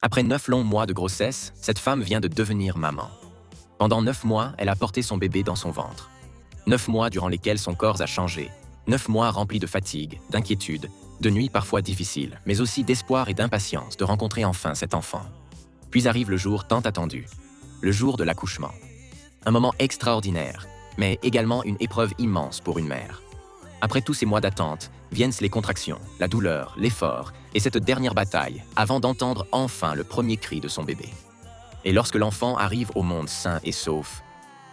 Après 9 longs mois de grossesse, cette femme vient de devenir maman. Pendant 9 mois, elle a porté son bébé dans son ventre. 9 mois durant lesquels son corps a changé. 9 mois remplis de fatigue, d'inquiétude, de nuits parfois difficiles, mais aussi d'espoir et d'impatience de rencontrer enfin cet enfant. Puis arrive le jour tant attendu, le jour de l'accouchement. Un moment extraordinaire, mais également une épreuve immense pour une mère. Après tous ces mois d'attente, viennent les contractions, la douleur, l'effort et cette dernière bataille avant d'entendre enfin le premier cri de son bébé. Et lorsque l'enfant arrive au monde sain et sauf,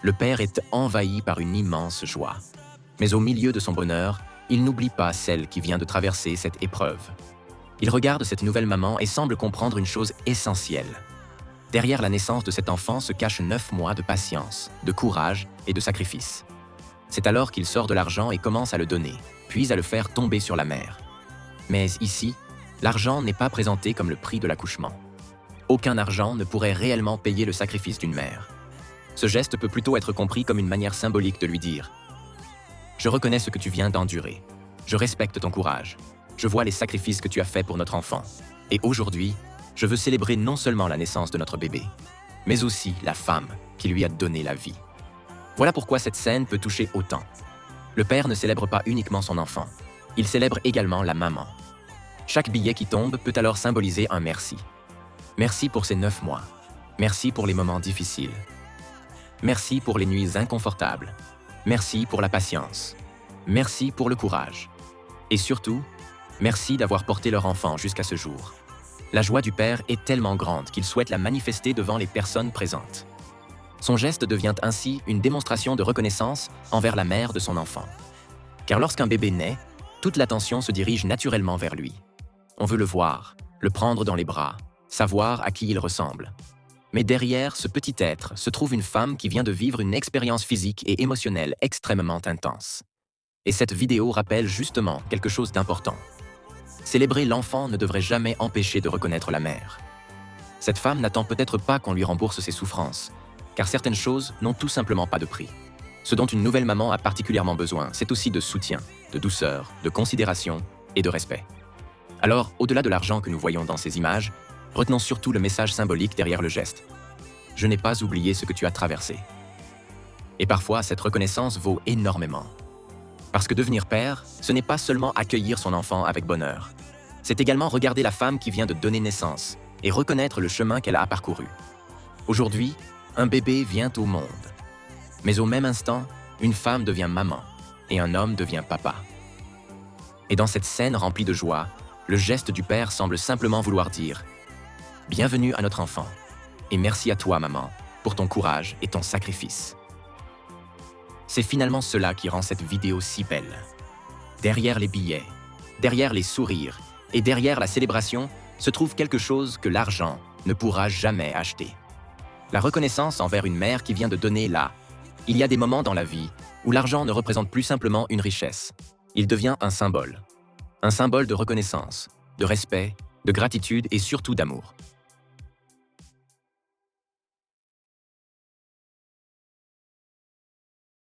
le père est envahi par une immense joie. Mais au milieu de son bonheur, il n'oublie pas celle qui vient de traverser cette épreuve. Il regarde cette nouvelle maman et semble comprendre une chose essentielle. Derrière la naissance de cet enfant se cachent 9 mois de patience, de courage et de sacrifice. C'est alors qu'il sort de l'argent et commence à le donner, puis à le faire tomber sur la mère. Mais ici, l'argent n'est pas présenté comme le prix de l'accouchement. Aucun argent ne pourrait réellement payer le sacrifice d'une mère. Ce geste peut plutôt être compris comme une manière symbolique de lui dire « Je reconnais ce que tu viens d'endurer. Je respecte ton courage. Je vois les sacrifices que tu as faits pour notre enfant. Et aujourd'hui, je veux célébrer non seulement la naissance de notre bébé, mais aussi la femme qui lui a donné la vie. » Voilà pourquoi cette scène peut toucher autant. Le père ne célèbre pas uniquement son enfant. Il célèbre également la maman. Chaque billet qui tombe peut alors symboliser un merci. Merci pour ces 9 mois. Merci pour les moments difficiles. Merci pour les nuits inconfortables. Merci pour la patience. Merci pour le courage. Et surtout, merci d'avoir porté leur enfant jusqu'à ce jour. La joie du père est tellement grande qu'il souhaite la manifester devant les personnes présentes. Son geste devient ainsi une démonstration de reconnaissance envers la mère de son enfant. Car lorsqu'un bébé naît, toute l'attention se dirige naturellement vers lui. On veut le voir, le prendre dans les bras, savoir à qui il ressemble. Mais derrière ce petit être se trouve une femme qui vient de vivre une expérience physique et émotionnelle extrêmement intense. Et cette vidéo rappelle justement quelque chose d'important. Célébrer l'enfant ne devrait jamais empêcher de reconnaître la mère. Cette femme n'attend peut-être pas qu'on lui rembourse ses souffrances, car certaines choses n'ont tout simplement pas de prix. Ce dont une nouvelle maman a particulièrement besoin, c'est aussi de soutien, de douceur, de considération et de respect. Alors, au-delà de l'argent que nous voyons dans ces images, retenons surtout le message symbolique derrière le geste. Je n'ai pas oublié ce que tu as traversé. Et parfois, cette reconnaissance vaut énormément. Parce que devenir père, ce n'est pas seulement accueillir son enfant avec bonheur. C'est également regarder la femme qui vient de donner naissance et reconnaître le chemin qu'elle a parcouru. Aujourd'hui, un bébé vient au monde. Mais au même instant, une femme devient maman et un homme devient papa. Et dans cette scène remplie de joie, le geste du père semble simplement vouloir dire « Bienvenue à notre enfant, et merci à toi, maman, pour ton courage et ton sacrifice. » C'est finalement cela qui rend cette vidéo si belle. Derrière les billets, derrière les sourires et derrière la célébration se trouve quelque chose que l'argent ne pourra jamais acheter. La reconnaissance envers une mère qui vient de donner là. Il y a des moments dans la vie où l'argent ne représente plus simplement une richesse. Il devient un symbole. Un symbole de reconnaissance, de respect, de gratitude et surtout d'amour.